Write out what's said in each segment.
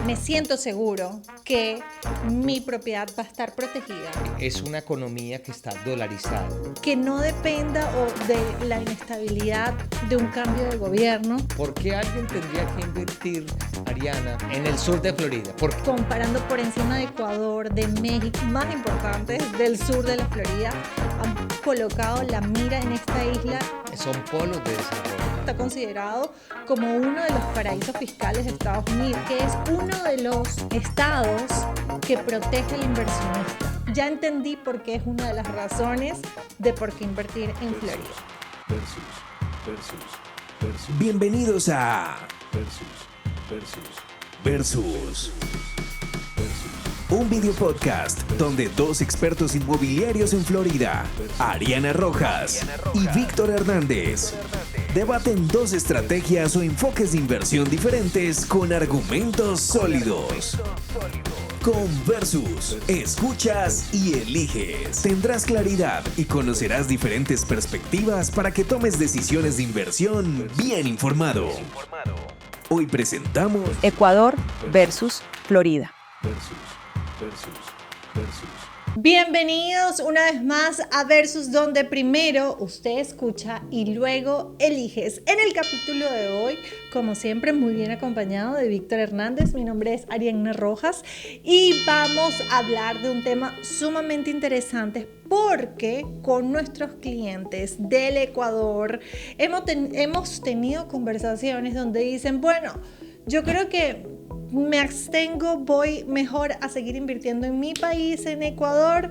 me siento seguro que mi propiedad va a estar protegida. Es una economía que está dolarizada. Que no dependa de la inestabilidad de un cambio de gobierno. ¿Por qué alguien tendría que invertir, Ariana, en el sur de Florida? ¿Por qué? Comparando por encima de Ecuador, de México, más importantes del sur de la Florida, han colocado la mira en esta isla. Son polos de desarrollo. Está considerado como uno de los paraísos fiscales de Estados Unidos, que es uno de los estados que protege al inversionista. Ya entendí por qué es una de las razones de por qué invertir en Florida. Bienvenidos a Versus. Un video podcast donde dos expertos inmobiliarios en Florida, Ariana Rojas y Víctor Hernández, debaten dos estrategias o enfoques de inversión diferentes con argumentos sólidos. Con Versus, escuchas y eliges. Tendrás claridad y conocerás diferentes perspectivas para que tomes decisiones de inversión bien informado. Hoy presentamos Ecuador versus Florida. Bienvenidos una vez más a Versus, donde primero usted escucha y luego eliges. En el capítulo de hoy, como siempre, muy bien acompañado de Víctor Hernández. Mi nombre es Ariana Rojas y vamos a hablar de un tema sumamente interesante porque con nuestros clientes del Ecuador hemos tenido conversaciones donde dicen, bueno, yo creo que me abstengo, voy mejor a seguir invirtiendo en mi país, en Ecuador,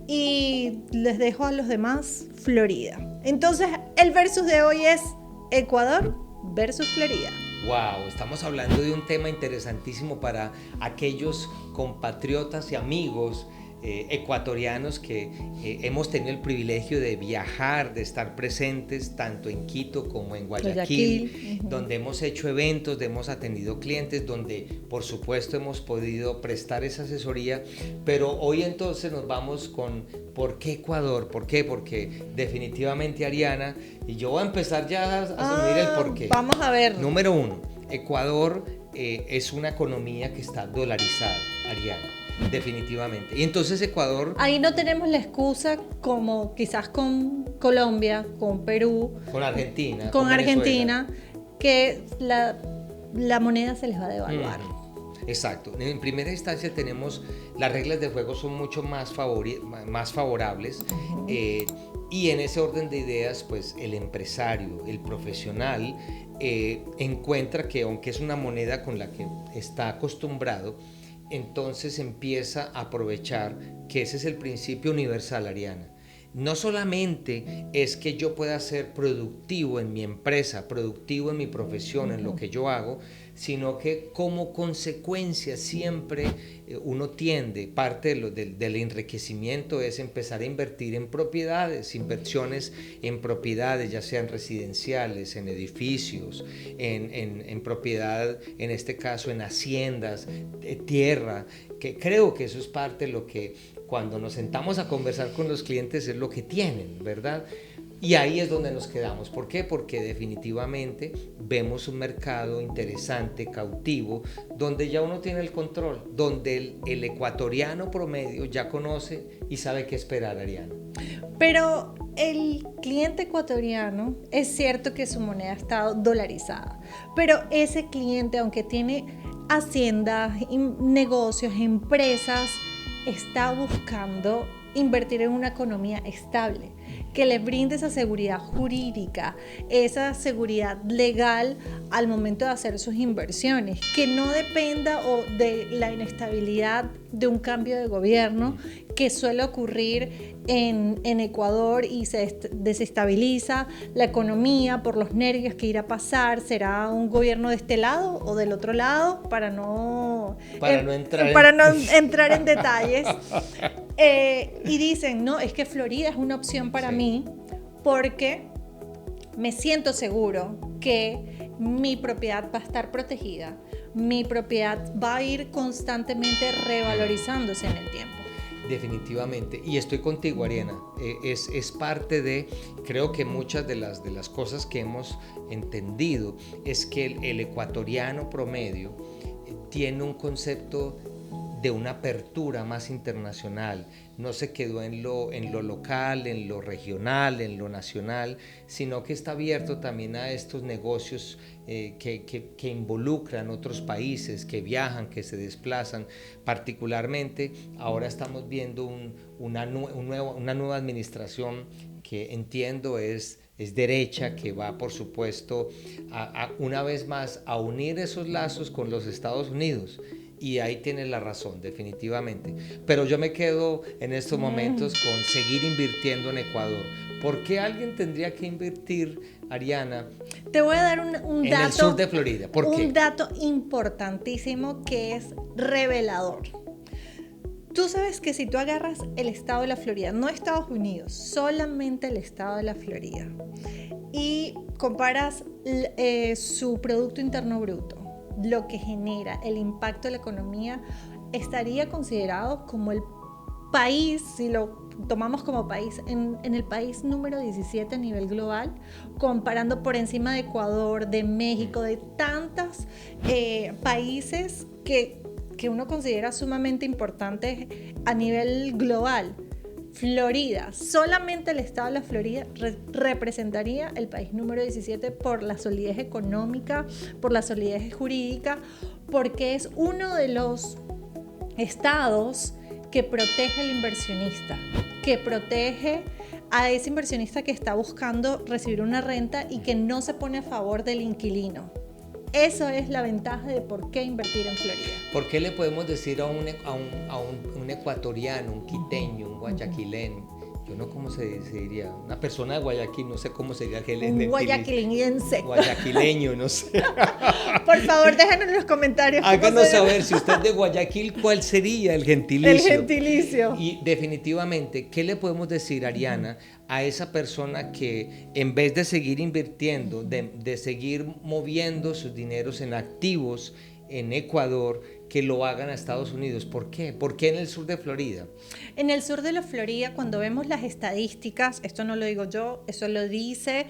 y les dejo a los demás Florida. Entonces, el versus de hoy es Ecuador versus Florida. Wow, estamos hablando de un tema interesantísimo para aquellos compatriotas y amigos ecuatorianos que hemos tenido el privilegio de viajar, de estar presentes tanto en Quito como en Guayaquil, donde hemos hecho eventos, donde hemos atendido clientes, donde por supuesto hemos podido prestar esa asesoría, pero hoy entonces nos vamos con ¿por qué Ecuador? ¿Por qué? Porque definitivamente, Ariana, y yo voy a empezar ya a asumir el por qué. Vamos a ver. Número uno, Ecuador es una economía que está dolarizada, Ariana. Definitivamente. Y entonces Ecuador... Ahí no tenemos la excusa como quizás con Colombia, con Perú, con Argentina, con Argentina, que la moneda se les va a devaluar. Exacto. En primera instancia tenemos, las reglas de juego son mucho más favorables, y en ese orden de ideas, pues el empresario, el profesional, encuentra que aunque es una moneda con la que está acostumbrado, entonces empieza a aprovechar que ese es el principio universal, Ariana. No solamente es que yo pueda ser productivo en mi empresa, productivo en mi profesión, en lo que yo hago, sino que como consecuencia siempre uno tiende, parte del enriquecimiento es empezar a invertir en propiedades, inversiones en propiedades, ya sean residenciales, en edificios, en propiedad, en este caso en haciendas, tierra, que creo que eso es parte de lo que cuando nos sentamos a conversar con los clientes es lo que tienen, ¿verdad? Y ahí es donde nos quedamos. ¿Por qué? Porque definitivamente vemos un mercado interesante, cautivo, donde ya uno tiene el control, donde el ecuatoriano promedio ya conoce y sabe qué esperar, Ariana. Pero el cliente ecuatoriano, es cierto que su moneda está dolarizada, pero ese cliente, aunque tiene haciendas, negocios, empresas, está buscando invertir en una economía estable, que le brinde esa seguridad jurídica, esa seguridad legal al momento de hacer sus inversiones, que no dependa de la inestabilidad de un cambio de gobierno que suele ocurrir en Ecuador y se desestabiliza la economía por los nervios que irá a pasar. ¿Será un gobierno de este lado o del otro lado? Para no entrar en detalles. Y dicen, no, es que Florida es una opción para mí porque me siento seguro que mi propiedad va a estar protegida, mi propiedad va a ir constantemente revalorizándose en el tiempo. Definitivamente, y estoy contigo, Ariana, es parte de, creo que muchas de las cosas que hemos entendido es que el ecuatoriano promedio tiene un concepto de una apertura más internacional, no se quedó en lo local, en lo regional, en lo nacional, sino que está abierto también a estos negocios que involucran otros países, que viajan, que se desplazan. Particularmente ahora estamos viendo una nueva administración que entiendo es derecha, que va por supuesto una vez más a unir esos lazos con los Estados Unidos. Y ahí tienes la razón, definitivamente. Pero yo me quedo en estos momentos con seguir invirtiendo en Ecuador. ¿Por qué alguien tendría que invertir, Ariana, te voy a dar un dato, en el sur de Florida? ¿Por qué? Un dato importantísimo que es revelador. Tú sabes que si tú agarras el estado de la Florida, no Estados Unidos, solamente el estado de la Florida, y comparas su Producto Interno Bruto, lo que genera, el impacto de la economía, estaría considerado como el país, si lo tomamos como país, en el país número 17 a nivel global, comparando por encima de Ecuador, de México, de tantos países que uno considera sumamente importantes a nivel global. Florida, solamente el estado de la Florida representaría el país número 17 por la solidez económica, por la solidez jurídica, porque es uno de los estados que protege al inversionista, que protege a ese inversionista que está buscando recibir una renta y que no se pone a favor del inquilino. Eso es la ventaja de por qué invertir en Florida. ¿Por qué le podemos decir a un ecuatoriano, un quiteño, un guayaquileño? Yo no, ¿cómo se diría? Una persona de Guayaquil, no sé cómo se diría. Un guayaquileñense. Guayaquileño, no sé. Por favor, déjanos en los comentarios. Háganos saber, si usted es de Guayaquil, ¿cuál sería el gentilicio? El gentilicio. Y definitivamente, ¿qué le podemos decir, Ariana, a esa persona que en vez de seguir invirtiendo, de seguir moviendo sus dineros en activos en Ecuador, que lo hagan a Estados Unidos? ¿Por qué? ¿Por qué en el sur de Florida? En el sur de la Florida, cuando vemos las estadísticas, esto no lo digo yo, eso lo dice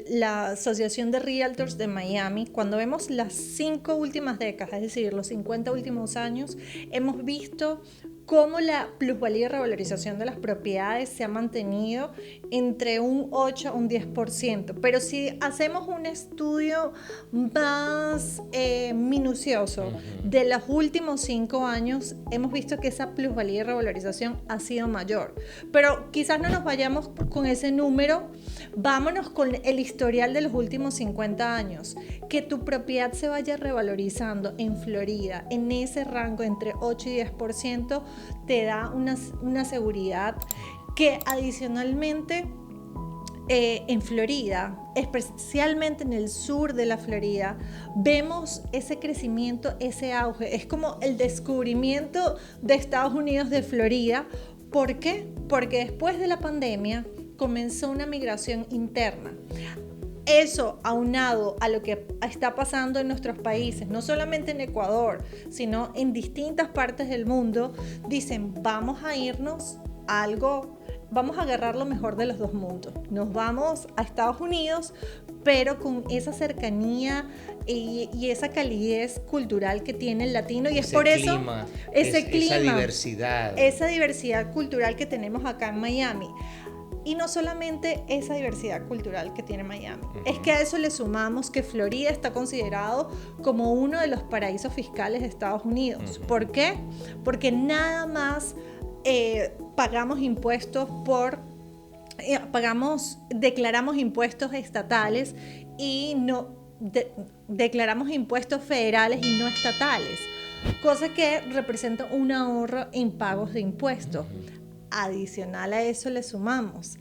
la Asociación de Realtors de Miami, cuando vemos las 5 últimas décadas, es decir, los 50 últimos años, hemos visto cómo la plusvalía y revalorización de las propiedades se ha mantenido entre un 8 a un 10%. Pero si hacemos un estudio más minucioso de los últimos 5 años, hemos visto que esa plusvalía y revalorización ha sido mayor. Pero quizás no nos vayamos con ese número, vámonos con el historial de los últimos 50 años. Que tu propiedad se vaya revalorizando en Florida en ese rango entre 8 y 10%, te da una seguridad que adicionalmente en Florida, especialmente en el sur de la Florida, vemos ese crecimiento, ese auge. Es como el descubrimiento de Estados Unidos de Florida. ¿Por qué? Porque después de la pandemia comenzó una migración interna. Eso, aunado a lo que está pasando en nuestros países, no solamente en Ecuador, sino en distintas partes del mundo, dicen, vamos a irnos a algo, vamos a agarrar lo mejor de los dos mundos. Nos vamos a Estados Unidos, pero con esa cercanía y esa calidez cultural que tiene el latino. Y es por eso esa diversidad cultural que tenemos acá en Miami. Y no solamente esa diversidad cultural que tiene Miami, es que a eso le sumamos que Florida está considerado como uno de los paraísos fiscales de Estados Unidos. ¿Por qué? Porque nada más pagamos impuestos declaramos impuestos estatales y no declaramos impuestos federales y no estatales, cosa que representa un ahorro en pagos de impuestos. Adicional a eso le sumamos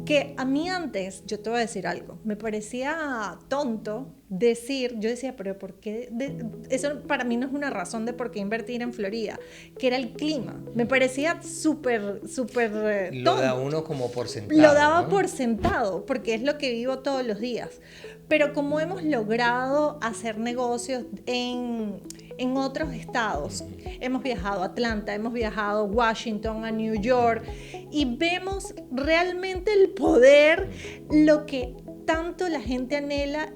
que a mí antes, yo te voy a decir algo, me parecía tonto decir, yo decía, pero ¿por qué? Eso para mí no es una razón de por qué invertir en Florida, que era el clima. Me parecía súper tonto. Lo da uno como por sentado. Lo daba, ¿no?, por sentado, porque es lo que vivo todos los días. Pero como hemos logrado hacer negocios en otros estados, hemos viajado a Atlanta, hemos viajado a Washington, a New York, y vemos realmente el poder, lo que tanto la gente anhela,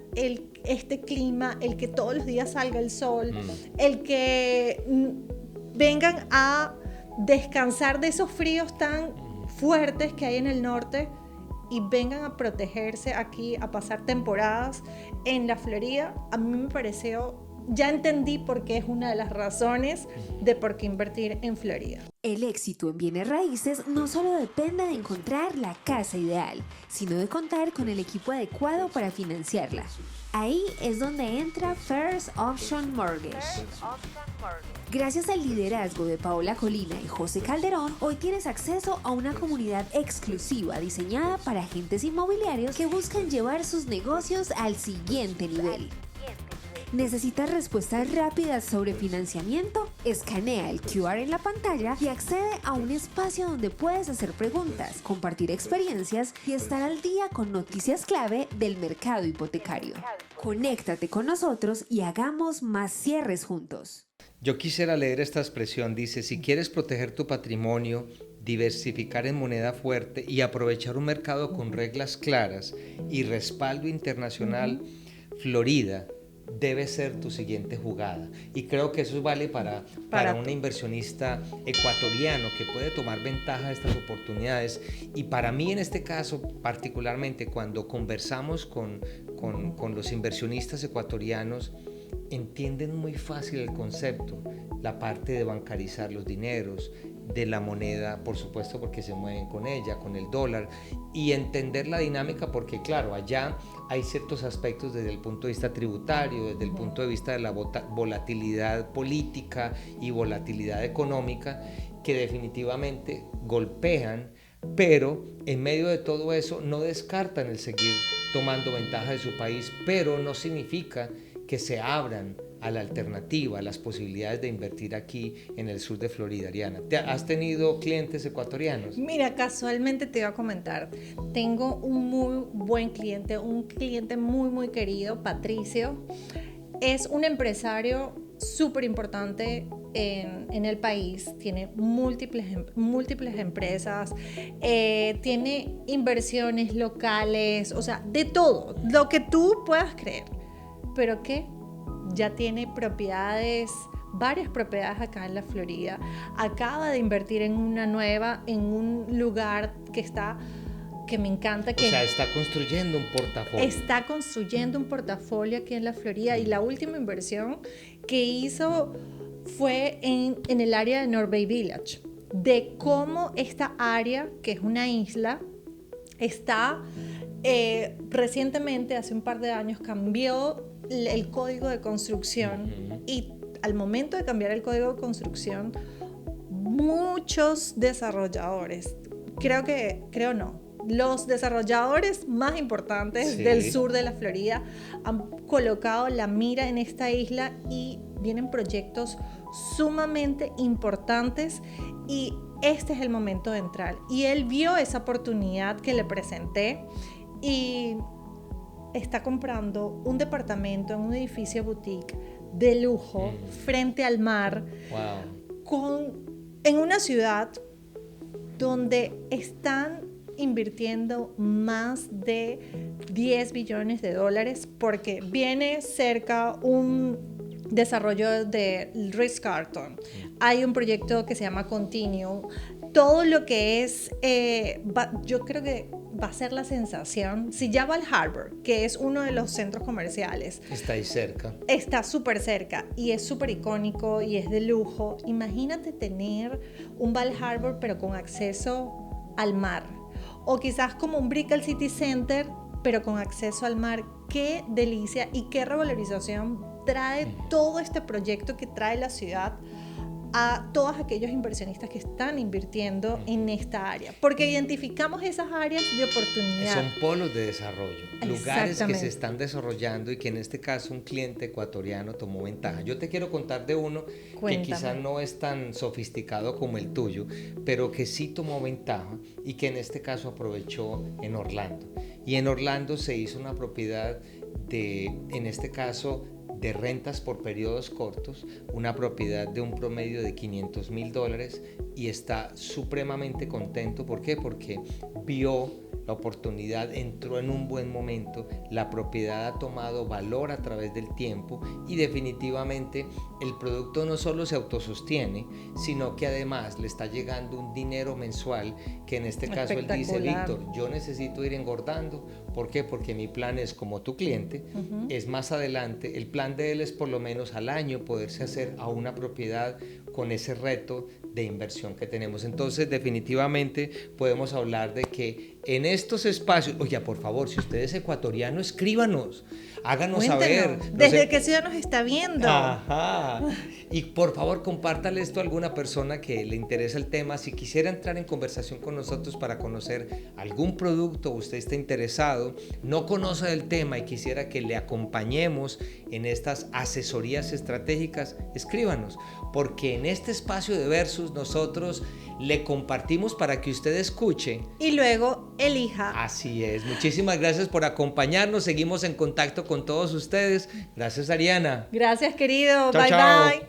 este clima, el que todos los días salga el sol, el que vengan a descansar de esos fríos tan fuertes que hay en el norte y vengan a protegerse aquí, a pasar temporadas en la Florida. A mí me pareció, ya entendí por qué es una de las razones de por qué invertir en Florida. El éxito en bienes raíces no solo depende de encontrar la casa ideal, sino de contar con el equipo adecuado para financiarla. Ahí es donde entra First Option Mortgage. Gracias al liderazgo de Paola Colina y José Calderón, hoy tienes acceso a una comunidad exclusiva diseñada para agentes inmobiliarios que buscan llevar sus negocios al siguiente nivel. ¿Necesitas respuestas rápidas sobre financiamiento? Escanea el QR en la pantalla y accede a un espacio donde puedes hacer preguntas, compartir experiencias y estar al día con noticias clave del mercado hipotecario. Conéctate con nosotros y hagamos más cierres juntos. Yo quisiera leer esta expresión, dice, si quieres proteger tu patrimonio, diversificar en moneda fuerte y aprovechar un mercado con reglas claras y respaldo internacional, Florida debe ser tu siguiente jugada. Y creo que eso vale para un inversionista ecuatoriano que puede tomar ventaja de estas oportunidades. Y para mí en este caso, particularmente cuando conversamos con los inversionistas ecuatorianos, entienden muy fácil el concepto, la parte de bancarizar los dineros, de la moneda, por supuesto, porque se mueven con ella, con el dólar, y entender la dinámica, porque claro, allá hay ciertos aspectos desde el punto de vista tributario, desde el punto de vista de la volatilidad política y volatilidad económica, que definitivamente golpean, pero en medio de todo eso no descartan el seguir tomando ventaja de su país, pero no significa que se abran a la alternativa, a las posibilidades de invertir aquí en el sur de Florida. Ariana, ¿has tenido clientes ecuatorianos? Mira, casualmente te iba a comentar, tengo un muy buen cliente, un cliente muy, muy querido, Patricio. Es un empresario súper importante en el país, tiene múltiples empresas, tiene inversiones locales, o sea, de todo, lo que tú puedas creer, pero que ya tiene varias propiedades acá en la Florida. Acaba de invertir en una nueva, en un lugar que me encanta. O sea, está construyendo un portafolio. Está construyendo un portafolio aquí en la Florida y la última inversión que hizo fue en el área de North Bay Village, de cómo esta área, que es una isla, está recientemente, hace un par de años, cambió el código de construcción y al momento de cambiar el código de construcción, muchos desarrolladores, los desarrolladores más importantes del sur de la Florida han colocado la mira en esta isla y vienen proyectos sumamente importantes y este es el momento de entrar. Y él vio esa oportunidad que le presenté y está comprando un departamento en un edificio boutique de lujo frente al mar, en una ciudad donde están invirtiendo más de 10 billones de dólares porque viene cerca un desarrollo de Ritz-Carlton. Hay un proyecto que se llama Continuum. Todo lo que es, yo creo que va a ser la sensación. Si ya va al Harbor, que es uno de los centros comerciales, está ahí cerca. Está súper cerca y es súper icónico y es de lujo. Imagínate tener un Val Harbor pero con acceso al mar. O quizás como un Brickell City Center pero con acceso al mar. Qué delicia y qué revalorización trae todo este proyecto que trae la ciudad a todos aquellos inversionistas que están invirtiendo en esta área, porque identificamos esas áreas de oportunidad. Son polos de desarrollo, lugares que se están desarrollando y que en este caso un cliente ecuatoriano tomó ventaja. Yo te quiero contar de uno que quizás no es tan sofisticado como el tuyo, pero que sí tomó ventaja y que en este caso aprovechó en Orlando. Y en Orlando se hizo una propiedad en este caso, de rentas por periodos cortos, una propiedad de un promedio de $500,000 y está supremamente contento. ¿Por qué? Porque vio la oportunidad entró en un buen momento, la propiedad ha tomado valor a través del tiempo y definitivamente el producto no solo se autosostiene, sino que además le está llegando un dinero mensual que en este caso él dice, Víctor, yo necesito ir engordando. ¿Por qué? Porque mi plan es como tu cliente, es más adelante, el plan de él es por lo menos al año poderse hacer a una propiedad con ese reto de inversión que tenemos. Entonces definitivamente podemos hablar de que en estos espacios, oye, por favor, si usted es ecuatoriano, escríbanos, háganos saber. ¿Desde qué ciudad nos está viendo? Ajá. Y por favor, compártale esto a alguna persona que le interesa el tema. Si quisiera entrar en conversación con nosotros para conocer algún producto, usted está interesado, no conoce el tema y quisiera que le acompañemos en estas asesorías estratégicas, escríbanos, porque en este espacio de Versus nosotros le compartimos para que usted escuche y luego elija. Así es. Muchísimas gracias por acompañarnos. Seguimos en contacto con todos ustedes. Gracias, Ariana. Gracias, querido. Chao, bye, chao. bye.